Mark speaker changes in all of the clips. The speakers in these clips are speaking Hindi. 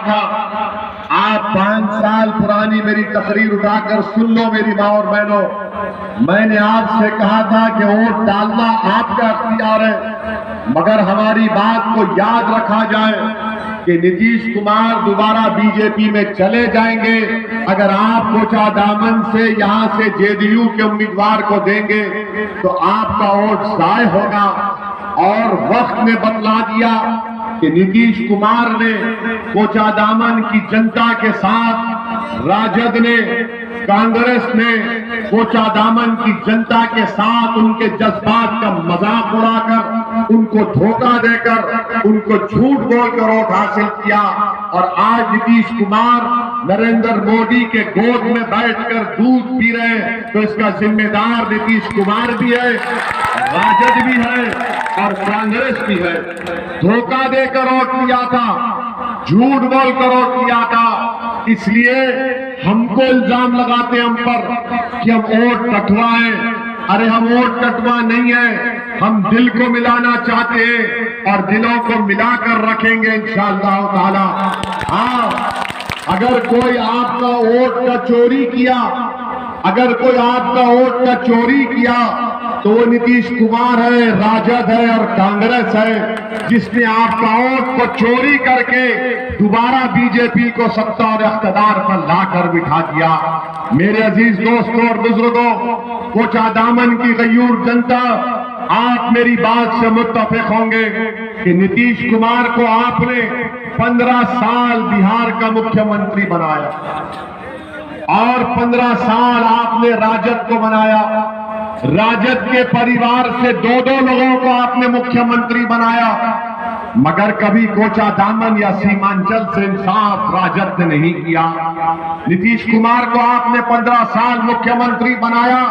Speaker 1: था, आप 5 साल पुरानी मेरी तकरीर उठाकर सुन लो मेरी माँ और बहनों। मैंने आपसे कहा था कि वोट डालना आपका अख्तियार है, मगर हमारी बात को याद रखा जाए कि नीतीश कुमार दोबारा बीजेपी में चले जाएंगे अगर आप कोचादामन से यहां से जेडीयू के उम्मीदवार को देंगे तो आपका वोट जाय होगा। और वक्त ने बतला दिया कि नीतीश कुमार ने कोचादामन की जनता के साथ, राजद ने, कांग्रेस ने कोचादामन की जनता के साथ उनके जज्बात का मजाक उड़ाकर, उनको धोखा देकर, उनको झूठ बोलकर वोट हासिल किया। और आज नीतीश कुमार नरेंद्र मोदी के गोद में बैठकर दूध पी रहे हैं, तो इसका जिम्मेदार नीतीश कुमार भी है, राजद भी है और कांग्रेस भी है। धोखा देकर वोट लिया था, झूठ बोलकर वोट लिया था, इसलिए हमको इल्जाम लगाते हम पर कि हम वोट कटवाएं। अरे हम वोट कटवा नहीं है, हम दिल को मिलाना चाहते हैं और दिलों को मिलाकर रखेंगे इंशाअल्लाह ताला। हाँ, अगर कोई आपका वोट का चोरी किया, अगर कोई आपका वोट का चोरी किया तो वो नीतीश कुमार है, राजद है और कांग्रेस है, जिसने आपका वोट को चोरी करके दोबारा बीजेपी को सत्ता और इख्तिदार पर लाकर बिठा दिया। मेरे अजीज दोस्तों और बुजुर्गों, कोचादामन की गयूर जनता, आप मेरी बात से मुत्तफिक होंगे कि नीतीश कुमार को आपने 15 साल बिहार का मुख्यमंत्री बनाया और 15 साल आपने राजद को बनाया। राजद के परिवार से 2-2 लोगों को आपने मुख्यमंत्री बनाया, मगर कभी कोचादामन या सीमांचल से इंसाफ राजद ने नहीं किया। नीतीश कुमार को आपने 15 साल मुख्यमंत्री बनाया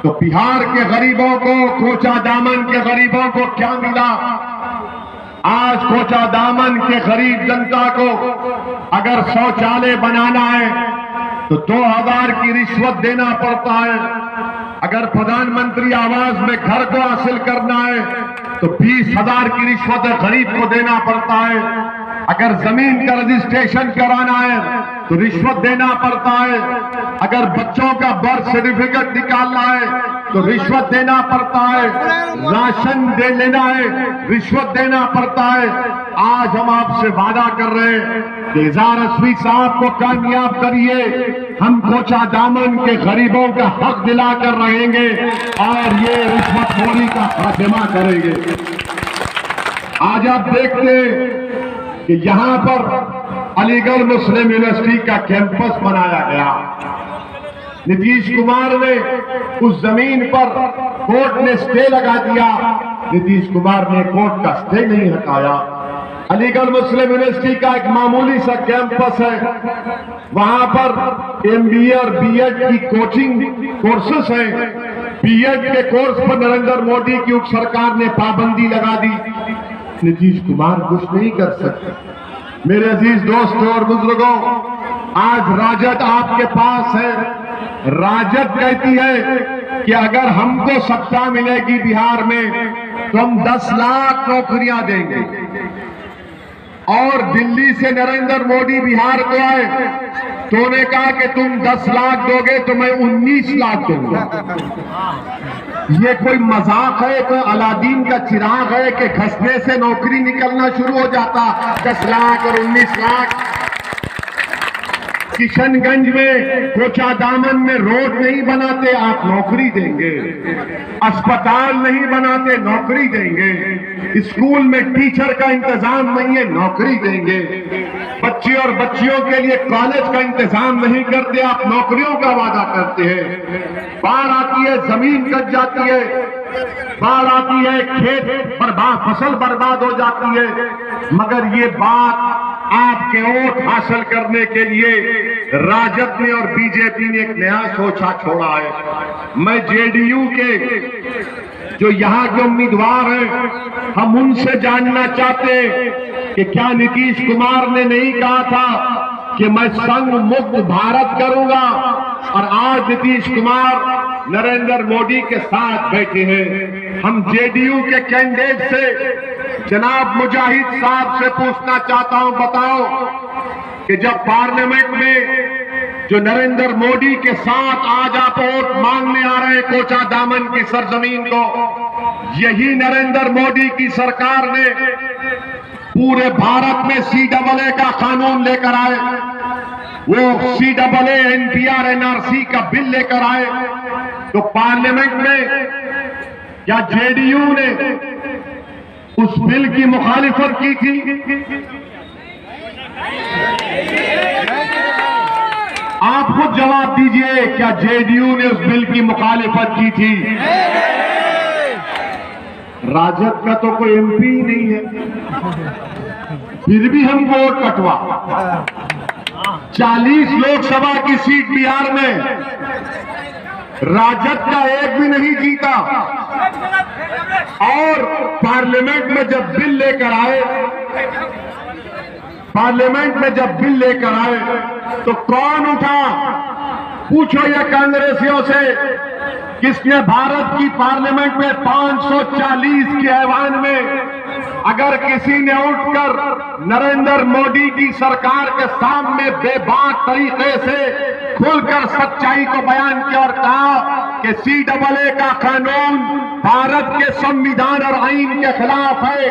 Speaker 1: तो बिहार के गरीबों को, कोचादामन के गरीबों को क्या मिला? आज कोचादामन के गरीब जनता को अगर शौचालय बनाना है तो 2000 की रिश्वत देना पड़ता है। अगर प्रधानमंत्री आवास में घर को हासिल करना है तो 20,000 की रिश्वत गरीब को देना पड़ता है। अगर जमीन का रजिस्ट्रेशन कराना है तो रिश्वत देना पड़ता है। अगर बच्चों का बर्थ सर्टिफिकेट निकालना है तो रिश्वत देना पड़ता है। राशन दे लेना है, रिश्वत देना पड़ता है। आज हम आपसे वादा कर रहे हैं कि इज़हार रज़वी साहब को कामयाब करिए, हम कोचादामन के गरीबों का हक दिलाकर रहेंगे और ये रिश्वतखोरी का खात्मा करेंगे। आज आप देखते कि यहां पर अलीगढ़ मुस्लिम यूनिवर्सिटी का कैंपस बनाया गया। नीतीश कुमार ने उस जमीन पर कोर्ट ने स्टे लगा दिया, नीतीश कुमार ने कोर्ट का स्टे नहीं हटाया। अलीगढ़ मुस्लिम यूनिवर्सिटी का एक मामूली सा कैंपस है, वहां पर MBA और BEd की कोचिंग कोर्सेस हैं। BEd के कोर्स पर नरेंद्र मोदी की उप सरकार ने पाबंदी लगा दी। नीतीश कुमार कुछ नहीं कर सकते। मेरे अजीज दोस्तों और बुजुर्गों, आज राजद आपके पास है। राजद कहती है कि अगर हमको सत्ता मिलेगी बिहार में तो हम 10 लाख नौकरियां देंगे, और दिल्ली से नरेंद्र मोदी बिहार को आए तो उन्होंने कहा कि तुम 10 लाख दोगे तो मैं 19 लाख दूंगा। ये कोई मजाक है? कोई अलादीन का चिराग है कि घसने से नौकरी निकलना शुरू हो जाता? 10 लाख और 19 लाख। किशनगंज में, कोचादामन में रोड नहीं बनाते, आप नौकरी देंगे। अस्पताल नहीं बनाते, नौकरी देंगे। स्कूल में टीचर का इंतजाम नहीं है, नौकरी देंगे। बच्चे और बच्चियों के लिए कॉलेज का इंतजाम नहीं करते, आप नौकरियों का वादा करते हैं। बाढ़ आती है, जमीन कट जाती है, बाढ़ आती है, खेत बर्बाद, फसल बर्बाद हो जाती है, मगर ये बात आपके वोट हासिल करने के लिए राजद ने और बीजेपी ने एक नया सोचा छोड़ा है। मैं जेडीयू के जो यहाँ के उम्मीदवार हैं, हम उनसे जानना चाहते हैं कि क्या नीतीश कुमार ने नहीं कहा था कि मैं संघ मुक्त भारत करूंगा, और आज नीतीश कुमार नरेंद्र मोदी के साथ बैठे हैं। हम जेडीयू के कैंडिडेट से जनाब मुजाहिद साहब से पूछना चाहता हूं, बताओ कि जब पार्लियामेंट में जो नरेंद्र मोदी के साथ आज आप वोट मांगने आ रहे हैं कोचा दामन की सरजमीन को, यही नरेंद्र मोदी की सरकार ने पूरे भारत में CAA का कानून लेकर आए, वो CAA NPR NRC का बिल लेकर आए, तो पार्लियामेंट में क्या जेडीयू ने उस बिल की मुखालिफत की थी? आप खुद जवाब दीजिए, क्या जेडीयू ने उस बिल की मुखालिफत की थी? राजद का तो कोई MP ही नहीं है, फिर भी हम वोट कटवा। 40 लोकसभा की सीट बिहार में राजद का एक भी नहीं जीता, और पार्लियामेंट में जब बिल लेकर आए, तो कौन उठा? पूछो ये कांग्रेसियों से, किसने भारत की पार्लियामेंट में 540 के ऐवान में अगर किसी ने उठकर नरेंद्र मोदी की सरकार के सामने बेबाक तरीके से खुलकर सच्चाई को बयान किया और कहा कि CAA का कानून भारत के संविधान और आईन के खिलाफ है,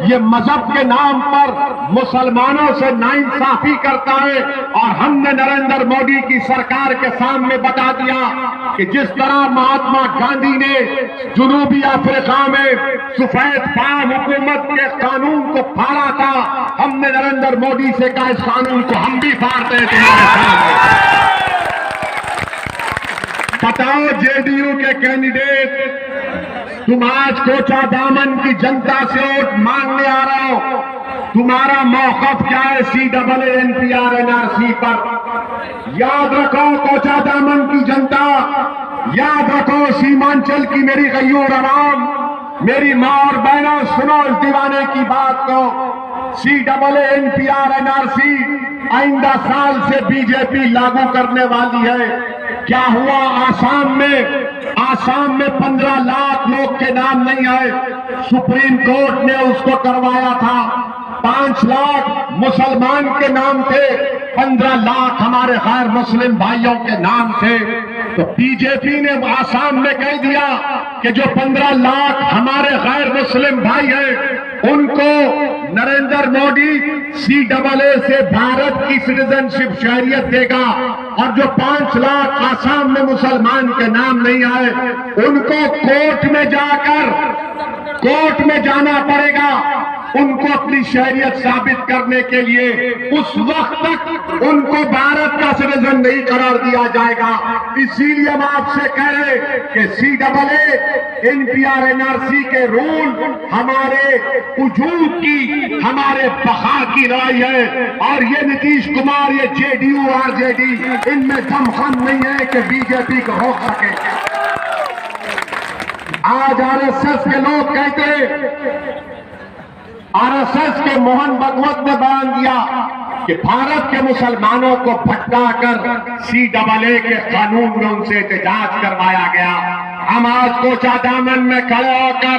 Speaker 1: ये मजहब के नाम पर मुसलमानों से नाइंसाफी करता है, और हमने नरेंद्र मोदी की सरकार के सामने बता दिया कि जिस तरह महात्मा गांधी ने जनूबी अफ्रीका में सफेद फाम हुकूमत के कानून को फाड़ा था, हमने नरेंद्र मोदी से कहा इस कानून को हम भी फाड़ते हैं तुम्हारे सामने। बताओ जेडीयू के कैंडिडेट, तुम आज कोचा दामन की जनता से वोट मांगने आ रहे हो, तुम्हारा मौकफ क्या है CAA NPR NRC पर? याद रखो कोचा दामन की जनता, याद रखो सीमांचल की मेरी गयूर आवाम, मेरी मां और बहनों, सुनो इस दीवाने की बात को। CAA NPR NRC आइंदा साल से बीजेपी लागू करने वाली है। क्या हुआ आसाम में 15 लाख लोग के नाम नहीं आए, सुप्रीम कोर्ट ने उसको करवाया था। 5 लाख मुसलमान के नाम थे, 15 लाख हमारे गैर मुस्लिम भाइयों के नाम थे। तो बीजेपी ने आसाम में कह दिया कि जो 15 लाख हमारे गैर मुस्लिम भाई हैं, उनको नरेंद्र मोदी CAA से भारत की सिटीजनशिप शहरियत देगा, और जो 5 लाख आसाम में मुसलमान के नाम नहीं आए, उनको कोर्ट में जाना पड़ेगा उनको अपनी शहरियत साबित करने के लिए। उस वक्त तक उनको भारत का सिटीजन नहीं करार दिया जाएगा। इसीलिए हम आपसे कह रहे कि CAA NPR NRC के रूल हमारे वजूद की, हमारे बका की लड़ाई है, और ये नीतीश कुमार, ये जेडीयू RJD, इनमें दमखम नहीं है कि बीजेपी को रोक सके। आज RSS के लोग कहते, RSS के मोहन भागवत ने बयान दिया कि भारत के मुसलमानों को भटकाकर CAA के कानून में उनसे एहतजाज करवाया गया। हम आज कोचा दामन में खड़े होकर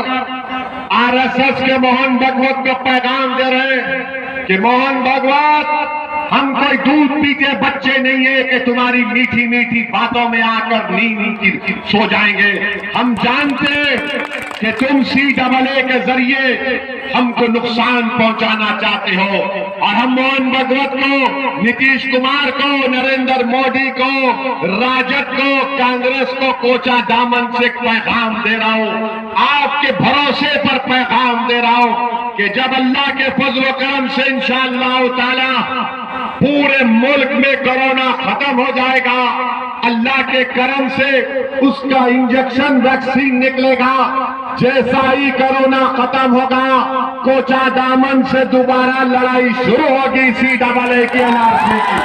Speaker 1: RSS के मोहन भागवत को पैगाम दे रहे हैं कि मोहन भागवत, हम कोई दूध पीते बच्चे नहीं है कि तुम्हारी मीठी मीठी बातों में आकर नींद सो जाएंगे। हम जानते हैं कि तुम CAA के जरिए हमको नुकसान पहुंचाना चाहते हो, और हम मोहन भागवत को, नीतीश कुमार को, नरेंद्र मोदी को, राजद को, कांग्रेस को कोचा दामन से पैगाम दे रहा हूं, आपके भरोसे पर पैगाम दे रहा हूं कि जब अल्लाह के फजल करम से इंशाअल्लाह ताला पूरे मुल्क में कोरोना खत्म हो जाएगा, अल्लाह के करम से उसका इंजेक्शन वैक्सीन निकलेगा। जैसा ही कोरोना खत्म होगा, कोचा दामन से दोबारा लड़ाई शुरू होगी CAA की NRC की।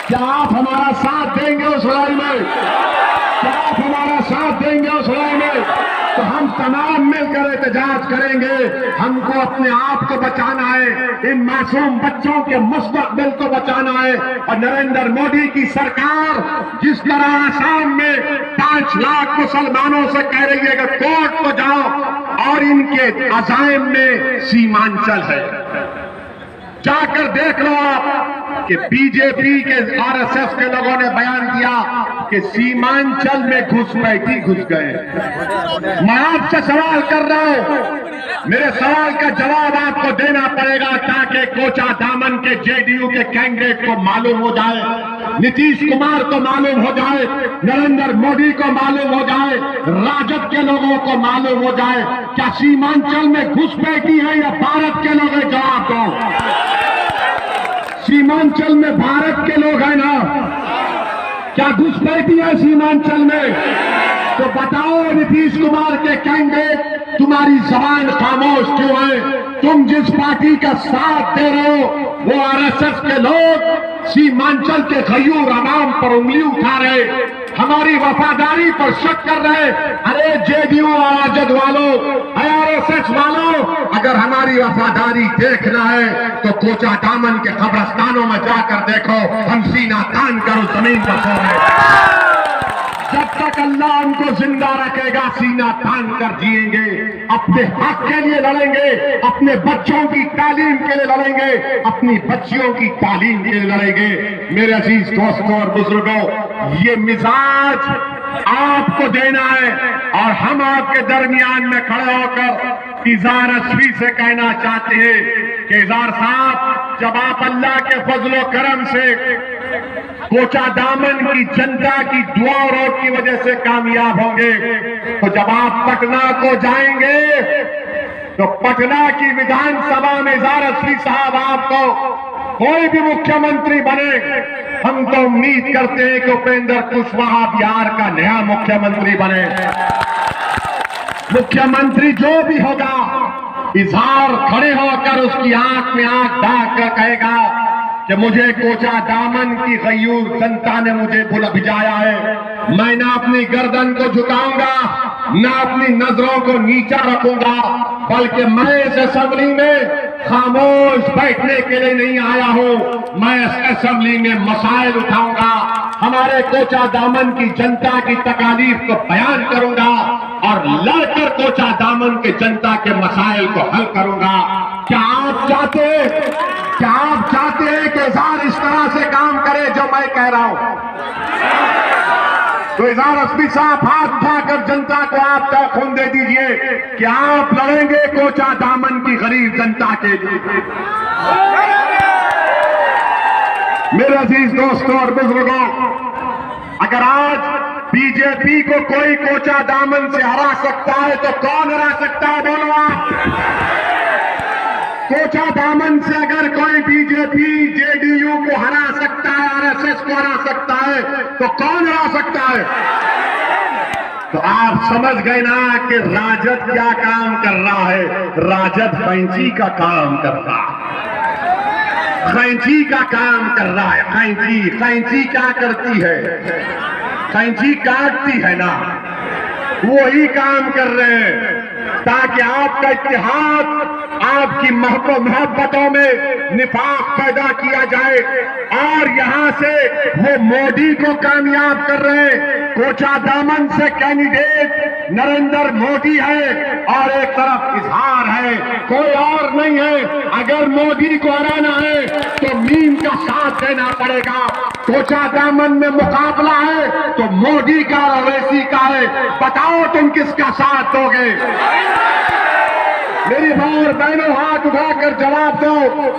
Speaker 1: क्या आप हमारा साथ देंगे उस लड़ाई में? क्या आप हमारा साथ देंगे उस लड़ाई में? तो हम तमाम मिलकर एहतजाज करेंगे। हमको अपने आप को बचाना है, इन मासूम बच्चों के मुस्तकबिल को बचाना है। और नरेंद्र मोदी की सरकार जिस तरह आसाम में 5 लाख मुसलमानों से कह रही है कि कोर्ट को जाओ, और इनके अजाइम में सीमांचल है। जाकर देख लो आप कि बीजेपी के आरएसएस के लोगों ने बयान दिया कि सीमांचल में घुसपैठी घुस गए। मैं आपसे सवाल कर रहा हूं, मेरे सवाल का जवाब आपको देना पड़ेगा ताकि कोचा दामन के जेडीयू के कैंडिडेट को मालूम हो जाए, नीतीश कुमार को मालूम हो जाए, नरेंद्र मोदी को मालूम हो जाए, राजद के लोगों को मालूम हो जाए, क्या सीमांचल में घुसपैठी है या भारत के लोग हैं? जवाब दो। सीमांचल में भारत के लोग हैं ना? क्या घुसपैठी है सीमांचल में? तो बताओ नीतीश कुमार के कैंडिडेट, तुम्हारी जबान खामोश क्यों है? तुम जिस पार्टी का साथ दे रहे हो वो आरएसएस के लोग सीमांचल के गयूर आवाम पर उंगली उठा रहे, हमारी वफादारी पर शक कर रहे। अरे जेडीयू राजद वालों, आरएसएस वालों, अगर हमारी वफादारी देखना है तो कोचा दामन के कब्रिस्तानों में जाकर देखो, हम सीना तान कर उस जमीन पर सो रहे। जब तक अल्लाह उनको जिंदा रखेगा सीना तान कर जिएंगे, अपने हक के लिए लड़ेंगे, अपने बच्चों की तालीम के लिए लड़ेंगे, अपनी बच्चियों की तालीम के लिए लड़ेंगे। मेरे अजीज दोस्तों और बुजुर्गों, ये मिजाज आपको देना है और हम आपके दरमियान में खड़े होकर इज़हार अस्वी से कहना चाहते हैं कि इज़हार साहब, जब आप अल्लाह के फजलो करम से कोचा दामन की जनता की दुआ और वोट की वजह से कामयाब होंगे, तो जब आप पटना को जाएंगे तो पटना की विधानसभा में इज़हार अस्वी साहब आपको कोई भी मुख्यमंत्री बने, हम तो उम्मीद करते हैं कि उपेंद्र कुशवाहा बिहार का नया मुख्यमंत्री बने। मुख्यमंत्री जो भी होगा, इज़हार खड़े होकर उसकी आंख में आंख डाल कर कहेगा कि मुझे कोचा दामन की गयूर जनता ने मुझे भिजाया है। मैं ना अपनी गर्दन को झुकाऊंगा, ना अपनी नजरों को नीचा रखूंगा, बल्कि मैं इस असेंबली में खामोश बैठने के लिए नहीं आया हूं। मैं इस असेंबली में मसाइल उठाऊंगा, हमारे कोचा दामन की जनता की तकालीफ को बयान करूंगा और लड़कर कोचा दामन के जनता के मसाइल को हल करूंगा। क्या आप चाहते हैं कि इज़हार इस तरह से काम करे जो मैं कह रहा हूं? तो इज़हार अस्वी साहब, हाथ उठाकर जनता को आप तय खून दे दीजिए कि आप लड़ेंगे कोचा दामन की गरीब जनता के लिए। मेरे अजीज दोस्तों और बुजुर्गों, अगर आज बीजेपी को कोई कोचा दामन से हरा सकता है तो कौन हरा सकता है? बोलो आप। कोचा दामन से अगर कोई बीजेपी जेडीयू को हरा सकता है, आरएसएस को हरा सकता है, तो कौन हरा सकता है? तो आप समझ गए ना कि राजद क्या काम कर रहा है? राजद कैंची का काम कर रहा है, कैंची का काम कर रहा है। कैंची क्या करती है? कैंची काटती है ना, वही काम कर रहे हैं ताकि आपका इत्तेहाद, आपकी मोहब्बतों में निफाक पैदा किया जाए और यहां से वो मोदी को कामयाब कर रहे हैं। कोचा दामन से कैंडिडेट नरेंद्र मोदी है और एक तरफ इज़हार है, कोई और नहीं है। अगर मोदी को हराना है तो मीम का साथ देना पड़ेगा। कोचा दामन में मुकाबला है तो मोदी का और ओवैसी का है। बताओ तुम किसका साथ दोगे? मेरी मां और बहनों, हाथ उठाकर जवाब दो,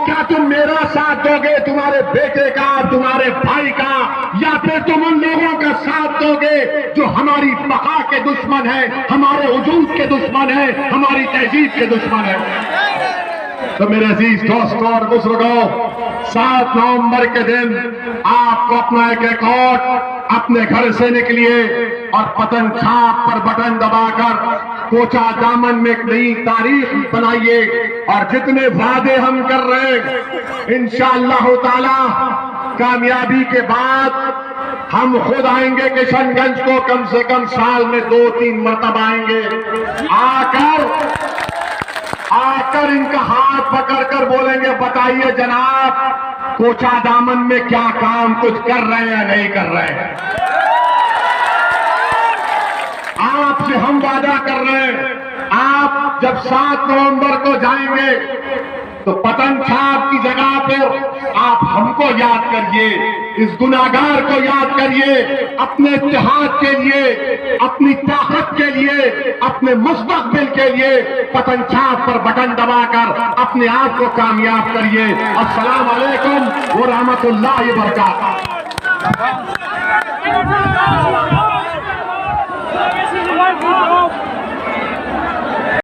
Speaker 1: क्या तुम मेरा साथ दोगे, तुम्हारे बेटे का, तुम्हारे भाई का, या फिर तुम उन लोगों का साथ दोगे जो हमारी बका के दुश्मन है, हमारे वजूद के दुश्मन है, हमारी तहजीब के दुश्मन है? तो मेरे अजीज दोस्तों और बुजुर्गों, 7 नवंबर के दिन आपको अपना एक रिकॉर्ड अपने घर से निकलिए और पतन छाप पर बटन दबाकर कोचा दामन में एक नई तारीख बनाइए। और जितने वादे हम कर रहे हैं, इंशाअल्लाह ताला कामयाबी के बाद हम खुद आएंगे किशनगंज को, कम से कम साल में 2-3 मरतबा आएंगे। आकर आकर इनका हाथ पकड़कर बोलेंगे, बताइए जनाब, कोचा दामन में क्या काम कुछ कर रहे हैं या नहीं कर रहे हैं। आपसे हम वादा कर रहे हैं, आप जब 7 नवंबर को जाएंगे तो पतन छाप की जगह पर आप हमको याद करिए, इस गुनाहगार को याद करिए, अपने इत्तेहाद के लिए, अपनी ताकत के लिए, अपने मुस्तकबिल के लिए पतन छाप पर बटन दबाकर अपने आप को कामयाब करिए। अस्सलाम वालेकुम व रहमतुल्लाहि व बरकातहू।